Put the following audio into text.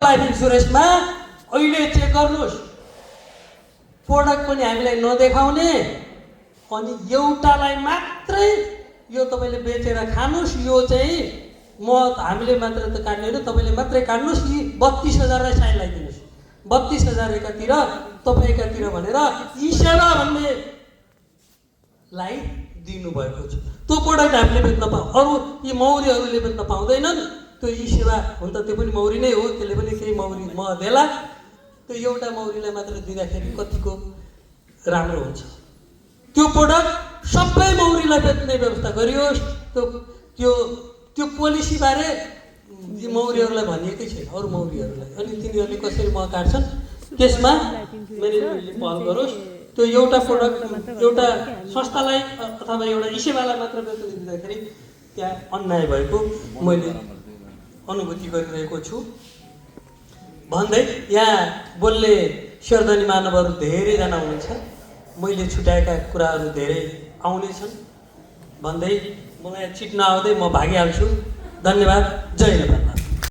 Life इन्सुरेन्समा अहिले check गर्नुहोस्, product पनि हामीलाई नदेखाउने अनि एउटालाई मात्रै यो तपाईँले बेचेर खानुहोस्, यो चाहिँ हामीले मात्र त काट्ने होइन, तपाईँले मात्रै काट्नुहोस्, यी 32,000 साइन लगाइदिनुहोस्, 32,000 एकातिर तपाईँ एकातिर भनेर ई सेवा भन्नेलाई दिनुभएको छ। त्यो प्रोडक्ट हामीले बेच्न अरू यी मौरीहरूले बेच्न पाउँदैनन्। त्यो ई सेवा हुन त त्यो पनि मौरी नै हो, त्यसले पनि केही मौरी देला। त्यो एउटा मौरीलाई मात्र दिँदाखेरि कतिको राम्रो हुन्छ। त्यो प्रोडक्ट सबै मौरीलाई बेच्ने व्यवस्था गरियोस्। त्यो पोलिसीबारे मौरीहरूलाई भनिएकै छैन, अरू मौरीहरूलाई। अनि तिनीहरूले कसरी मह काट्छन् त्यसमा म्यानेजमेन्टले पहल गरोस्। त्यो एउटा प्रोडक्ट एउटा संस्थालाई अथवा एउटा ई सेवालाई मात्र बेच्न दिँदाखेरि त्यहाँ अन्याय भएको मैले अनुभूति गरिरहेको छु भन्दै यहाँ बोल्ने सर्दनी मानवहरू धेरैजना हुनुहुन्छ। मैले छुट्याएका कुराहरू धेरै आउनेछन् भन्दै मलाई चिट्न आउँदै म भागिहाल्छु। धन्यवाद। जय नेपाल।